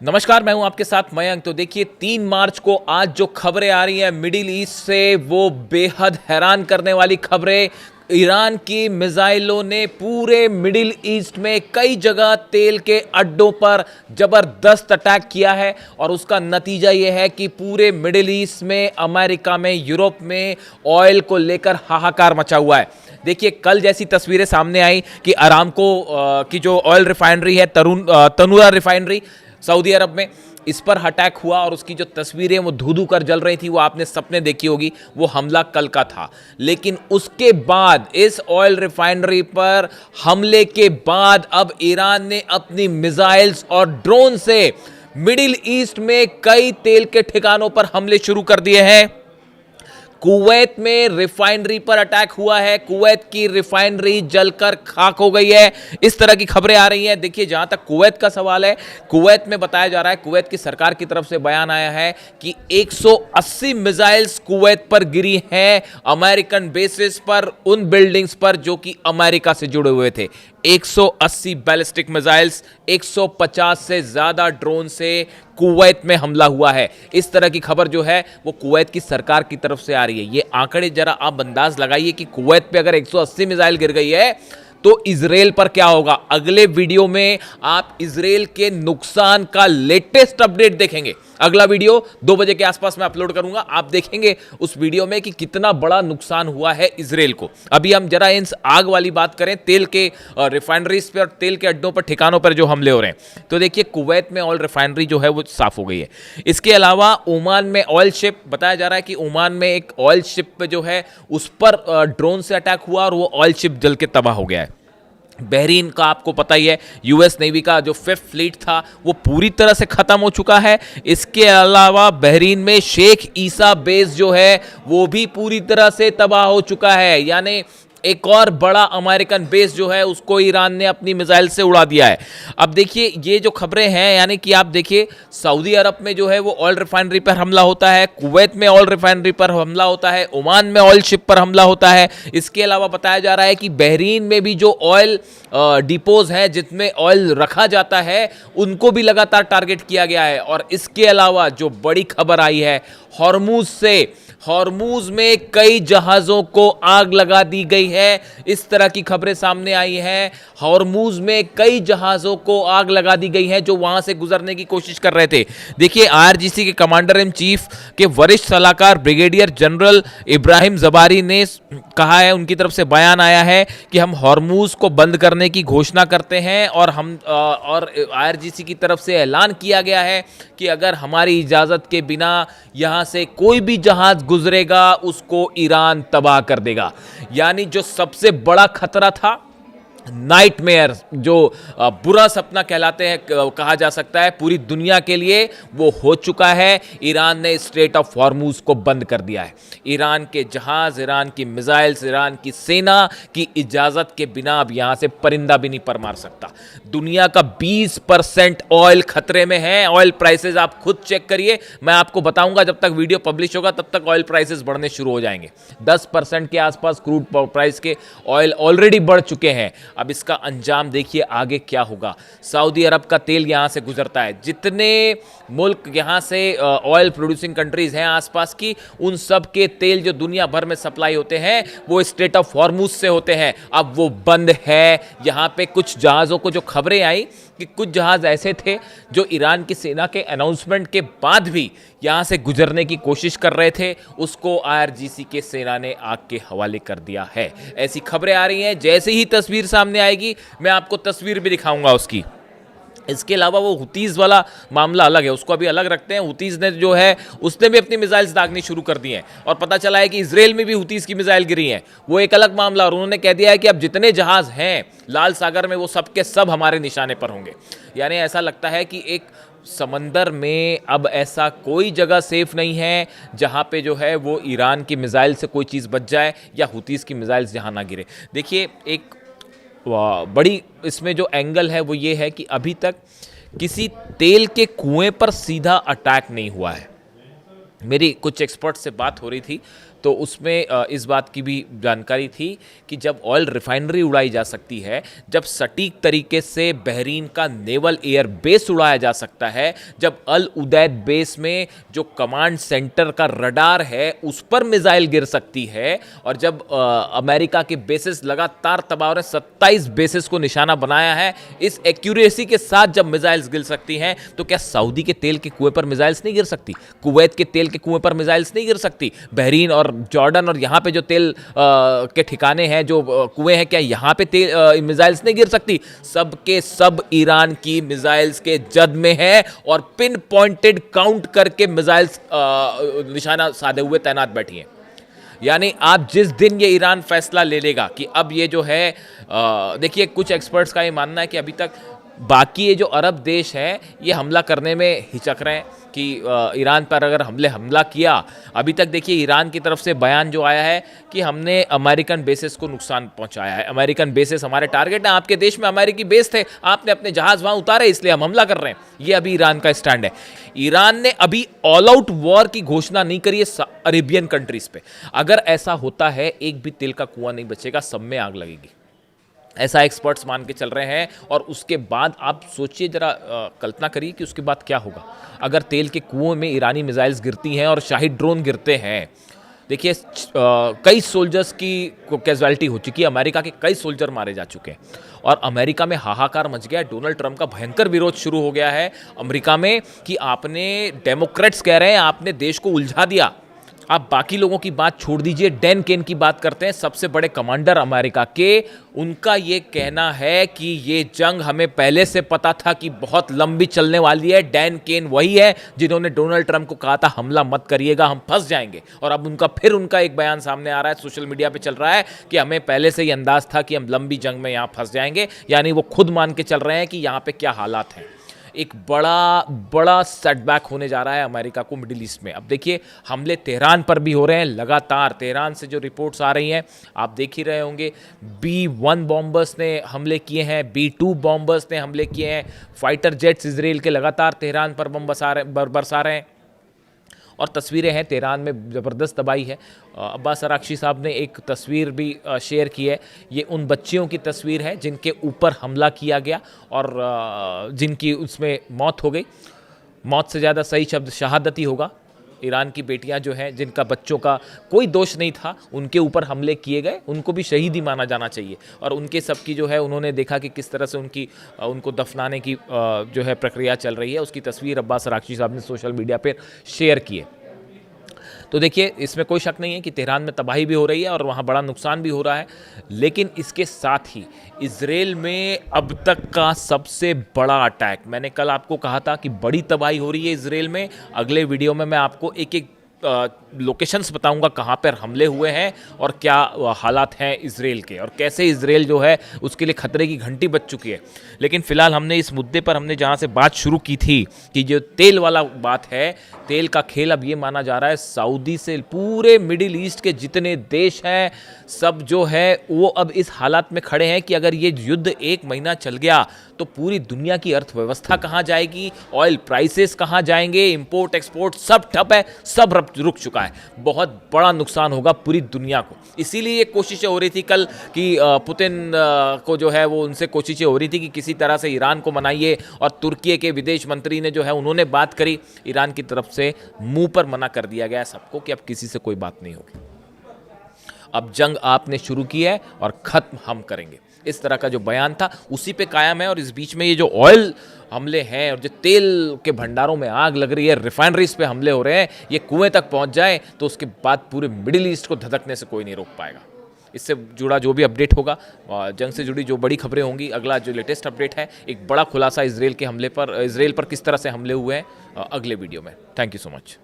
नमस्कार, मैं हूं आपके साथ मयंक। तो देखिए 3 मार्च को आज जो खबरें आ रही हैं मिडिल ईस्ट से, वो बेहद हैरान करने वाली खबरें। ईरान की मिसाइलों ने पूरे मिडिल ईस्ट में कई जगह तेल के अड्डों पर जबरदस्त अटैक किया है और उसका नतीजा यह है कि पूरे मिडिल ईस्ट में, अमेरिका में, यूरोप में ऑयल को लेकर हाहाकार मचा हुआ है। देखिए कल जैसी तस्वीरें सामने आई कि अरामको की जो ऑयल रिफाइनरी है, तनुरा रिफाइनरी सऊदी अरब में, इस पर अटैक हुआ और उसकी जो तस्वीरें वो धू धू कर जल रही थी, वो आपने सपने देखी होगी। वो हमला कल का था, लेकिन उसके बाद इस ऑयल रिफाइनरी पर हमले के बाद अब ईरान ने अपनी मिसाइल्स और ड्रोन से मिडिल ईस्ट में कई तेल के ठिकानों पर हमले शुरू कर दिए हैं। कुवैत में रिफाइनरी पर अटैक हुआ है, कुवैत की रिफाइनरी जलकर खाक हो गई है। इस तरह की खबरें आ रही हैं। देखिए जहां तक कुवैत का सवाल है, कुवैत में बताया जा रहा है, कुवैत की सरकार की तरफ से बयान आया है कि 180 मिसाइल्स कुवैत पर गिरी हैं, अमेरिकन बेसिस पर, उन बिल्डिंग्स पर जो कि अमेरिका से जुड़े हुए थे। 180 बैलिस्टिक मिसाइल्स, 150 से ज्यादा ड्रोन से कुवैत में हमला हुआ है। इस तरह की खबर जो है वो कुवैत की सरकार की तरफ से आ रही है। ये आंकड़े जरा आप अंदाज लगाइए कि कुवैत पे अगर 180 मिसाइल गिर गई है तो इजराइल पर क्या होगा। अगले वीडियो में आप इजराइल के नुकसान का लेटेस्ट अपडेट देखेंगे। अगला वीडियो 2 बजे के आसपास मैं अपलोड करूंगा, आप देखेंगे उस वीडियो में कि कितना बड़ा नुकसान हुआ है इजराइल को। अभी हम जरा इन आग वाली बात करें, तेल के रिफाइनरीज पे और तेल के अड्डों पर, ठिकानों पर जो हमले हो रहे हैं। तो देखिए कुवैत में ऑयल रिफाइनरी जो है वो साफ हो गई है। इसके अलावा ओमान में ऑयल शिप, बताया जा रहा है कि ओमान में एक ऑयल शिप पे जो है उस पर ड्रोन से अटैक हुआ और वो ऑयल शिप जल के तबाह हो गया है। बहरीन का आपको पता ही है, यूएस नेवी का जो 5th फ्लीट था वो पूरी तरह से खत्म हो चुका है। इसके अलावा बहरीन में शेख ईसा बेस जो है वो भी पूरी तरह से तबाह हो चुका है। यानी एक और बड़ा अमेरिकन बेस जो है उसको ईरान ने अपनी मिसाइल से उड़ा दिया है। अब देखिए ये जो खबरें हैं, यानी कि आप देखिए सऊदी अरब में जो है वो ऑयल रिफाइनरी पर हमला होता है, कुवैत में ऑयल रिफाइनरी पर हमला होता है, ओमान में ऑयल शिप पर हमला होता है। इसके अलावा बताया जा रहा है कि बहरीन में भी जो ऑयल डिपोज हैं जिसमें ऑयल रखा जाता है, उनको भी लगातार टारगेट किया गया है। और इसके अलावा जो बड़ी खबर आई है, हॉर्मुज से, हॉर्मुज में कई जहाजों को आग लगा दी गई है। इस तरह की खबरें सामने आई हैं। हॉर्मुज में कई जहाजों को आग लगा दी गई है जो वहां से गुजरने की कोशिश कर रहे थे। देखिए आईआरजीसी के कमांडर इन चीफ के वरिष्ठ सलाहकार ब्रिगेडियर जनरल इब्राहिम जबारी ने कहा है, उनकी तरफ से बयान आया है कि हम हॉर्मुज को बंद करने की घोषणा करते हैं और आईआरजीसी की तरफ से ऐलान किया गया है कि अगर हमारी इजाजत के बिना यहां से कोई भी जहाज गुजरेगा उसको ईरान तबाह कर देगा। यानी जो सबसे बड़ा खतरा था, नाइटमेयर, जो बुरा सपना कहलाते हैं, कहा जा सकता है पूरी दुनिया के लिए, वो हो चुका है। ईरान ने स्ट्रेट ऑफ हॉर्मुज को बंद कर दिया है। ईरान के जहाज, ईरान की मिसाइल्स, ईरान की सेना की इजाजत के बिना अब यहां से परिंदा भी नहीं पर मार सकता। दुनिया का 20% ऑयल खतरे में है। ऑयल प्राइसेस आप खुद चेक करिए, मैं आपको बताऊंगा जब तक वीडियो पब्लिश होगा तब तक ऑयल प्राइसेस बढ़ने शुरू हो जाएंगे। 10% के आसपास क्रूड प्राइस के ऑयल ऑलरेडी बढ़ चुके हैं। अब इसका अंजाम देखिए आगे क्या होगा। सऊदी अरब का तेल यहां से गुजरता है, जितने मुल्क यहां से ऑयल प्रोड्यूसिंग कंट्रीज हैं आसपास की, उन सब के तेल जो दुनिया भर में सप्लाई होते हैं वो स्ट्रेट ऑफ हॉर्मुज से होते हैं। अब वो बंद है। यहां पे कुछ जहाज़ों को जो खबरें आई कि कुछ जहाज ऐसे थे जो ईरान की सेना के अनाउंसमेंट के बाद भी यहां से गुजरने की कोशिश कर रहे थे, उसको आईआरजीसी के सेना ने आग के हवाले कर दिया है। ऐसी खबरें आ रही हैं। जैसे ही तस्वीर सामने आएगी मैं आपको तस्वीर भी दिखाऊंगा उसकी। इसके अलावा वो हुतीज़ वाला मामला अलग है, उसको अभी अलग रखते हैं। हुतीज़ ने जो है उसने भी अपनी मिसाइल्स दागनी शुरू कर दी हैं और पता चला है कि इजराइल में भी हुतीज़ की मिसाइल गिरी हैं, वो एक अलग मामला। और उन्होंने कह दिया है कि अब जितने जहाज़ हैं लाल सागर में वो सब के सब हमारे निशाने पर होंगे। यानी ऐसा लगता है कि एक समंदर में अब ऐसा कोई जगह सेफ नहीं है जहां पे जो है वो ईरान की मिसाइल से कोई चीज़ बच जाए या हुतीज़ की मिसाइल्स जहां ना गिरे। देखिए एक बड़ी इसमें जो एंगल है वो ये है कि अभी तक किसी तेल के कुएं पर सीधा अटैक नहीं हुआ है। मेरी कुछ एक्सपर्ट से बात हो रही थी तो उसमें इस बात की भी जानकारी थी कि जब ऑयल रिफाइनरी उड़ाई जा सकती है, जब सटीक तरीके से बहरीन का नेवल एयर बेस उड़ाया जा सकता है, जब अल उदैद बेस में जो कमांड सेंटर का रडार है उस पर मिसाइल गिर सकती है, और जब अमेरिका के बेसिस लगातार तबाह हो रहे, 27 बेसिस को निशाना बनाया है, इस एक्यूरेसी के साथ जब मिसाइल्स गिर सकती हैं, तो क्या सऊदी के तेल के कुएं पर मिसाइल्स नहीं गिर सकती? कुवैत के तेल के कुएं पर मिसाइल्स नहीं गिर सकती? बहरीन और जॉर्डन और यहाँ पे जो तेल के ठिकाने हैं, जो कुएं हैं, क्या यहाँ पे तेल मिसाइल्स नहीं गिर सकती? सब के सब ईरान की मिसाइल्स के जद में है और पिन पॉइंटेड काउंट करके मिसाइल्स निशाना साधे हुए तैनात बैठी हैं। यानी आप जिस दिन ये ईरान फैसला ले लेगा कि अब ये जो है, देखिए कुछ एक्सपर्ट्स का ये मानना है कि अभी तक बाकी ये जो अरब देश हैं ये हमला करने में हिचक रहे हैं कि ईरान पर अगर हमला किया। अभी तक देखिए ईरान की तरफ से बयान जो आया है कि हमने अमेरिकन बेसेस को नुकसान पहुंचाया है, अमेरिकन बेसेस हमारे टारगेट हैं, आपके देश में अमेरिकी बेस थे, आपने अपने जहाज वहां उतारे इसलिए हम हमला कर रहे हैं। ये अभी ईरान का स्टैंड है। ईरान ने अभी ऑल आउट वॉर की घोषणा नहीं करी है अरेबियन कंट्रीज पे। अगर ऐसा होता है, एक भी तेल का कुआं नहीं बचेगा, सब में आग लगेगी, ऐसा एक्सपर्ट्स मान के चल रहे हैं। और उसके बाद आप सोचिए जरा, कल्पना करिए कि उसके बाद क्या होगा अगर तेल के कुओं में ईरानी मिसाइल्स गिरती हैं और शाहिद ड्रोन गिरते हैं। देखिए कई सोल्जर्स की कैजुअलिटी हो चुकी है, अमेरिका के कई सोल्जर मारे जा चुके हैं और अमेरिका में हाहाकार मच गया है। डोनाल्ड ट्रंप का भयंकर विरोध शुरू हो गया है अमेरिका में कि आपने, डेमोक्रेट्स कह रहे हैं आपने देश को उलझा दिया। आप बाकी लोगों की बात छोड़ दीजिए, डैन केन की बात करते हैं, सबसे बड़े कमांडर अमेरिका के। उनका ये कहना है कि ये जंग हमें पहले से पता था कि बहुत लंबी चलने वाली है। डैन केन वही है जिन्होंने डोनाल्ड ट्रंप को कहा था हमला मत करिएगा, हम फंस जाएंगे। और अब उनका एक बयान सामने आ रहा है, सोशल मीडिया पे चल रहा है कि हमें पहले से ही अंदाज था कि हम लंबी जंग में यहाँ फंस जाएंगे। यानी वो खुद मान के चल रहे हैं कि यहाँ पे क्या हालात हैं। एक बड़ा सेटबैक होने जा रहा है अमेरिका को मिडिल ईस्ट में। अब देखिए हमले तेहरान पर भी हो रहे हैं लगातार। तेहरान से जो रिपोर्ट्स आ रही हैं आप देख ही रहे होंगे, B-1 बॉम्बर्स ने हमले किए हैं, B-2 बॉम्बर्स ने हमले किए हैं, फाइटर जेट्स इजराइल के लगातार तेहरान पर बम बरसा रहे हैं। और तस्वीरें हैं, तेहरान में ज़बरदस्त तबाही है। अब्बास अराक्ची साहब ने एक तस्वीर भी शेयर की है। ये उन बच्चियों की तस्वीर है जिनके ऊपर हमला किया गया और जिनकी उसमें मौत हो गई। मौत से ज़्यादा सही शब्द शहादत ही होगा। ईरान की बेटियां जो हैं, जिनका बच्चों का कोई दोष नहीं था, उनके ऊपर हमले किए गए, उनको भी शहीद ही माना जाना चाहिए। और उनके सबकी जो है, उन्होंने देखा कि किस तरह से उनको दफनाने की जो है प्रक्रिया चल रही है, उसकी तस्वीर अब्बास अराक्ची साहब ने सोशल मीडिया पर शेयर की है। तो देखिए इसमें कोई शक नहीं है कि तेहरान में तबाही भी हो रही है और वहाँ बड़ा नुकसान भी हो रहा है। लेकिन इसके साथ ही इजराइल में अब तक का सबसे बड़ा अटैक, मैंने कल आपको कहा था कि बड़ी तबाही हो रही है इजराइल में। अगले वीडियो में मैं आपको एक एक लोकेशंस बताऊंगा कहाँ पर हमले हुए हैं और क्या हालात हैं इजराइल के, और कैसे इजराइल जो है उसके लिए खतरे की घंटी बज चुकी है। लेकिन फिलहाल हमने इस मुद्दे पर, हमने जहाँ से बात शुरू की थी कि जो तेल वाला बात है, तेल का खेल अब ये माना जा रहा है सऊदी से पूरे मिडिल ईस्ट के जितने देश हैं सब जो है वो अब इस हालात में खड़े हैं कि अगर ये युद्ध 1 महीना चल गया तो पूरी दुनिया की अर्थव्यवस्था कहाँ जाएगी, ऑयल प्राइसेस कहाँ जाएंगे, इंपोर्ट एक्सपोर्ट सब ठप है, सब रुक चुका है। बहुत बड़ा नुकसान होगा पूरी दुनिया को। इसीलिए ये कोशिशें हो रही थी कल कि पुतिन को जो है वो, उनसे कोशिशें हो रही थी कि किसी तरह से ईरान को मनाइए, और तुर्की के विदेश मंत्री ने जो है उन्होंने बात करी, ईरान की तरफ से मुंह पर मना कर दिया गया सबको कि अब किसी से कोई बात नहीं होगी, अब जंग आपने शुरू की है और ख़त्म हम करेंगे। इस तरह का जो बयान था उसी पे कायम है। और इस बीच में ये जो ऑयल हमले हैं और जो तेल के भंडारों में आग लग रही है, रिफाइनरीज पे हमले हो रहे हैं, ये कुएं तक पहुंच जाए तो उसके बाद पूरे मिडिल ईस्ट को धधकने से कोई नहीं रोक पाएगा। इससे जुड़ा जो भी अपडेट होगा, जंग से जुड़ी जो बड़ी खबरें होंगी, अगला जो लेटेस्ट अपडेट है, एक बड़ा खुलासा इजराइल के हमले पर, इजराइल पर किस तरह से हमले हुए हैं, अगले वीडियो में। Thank you so much.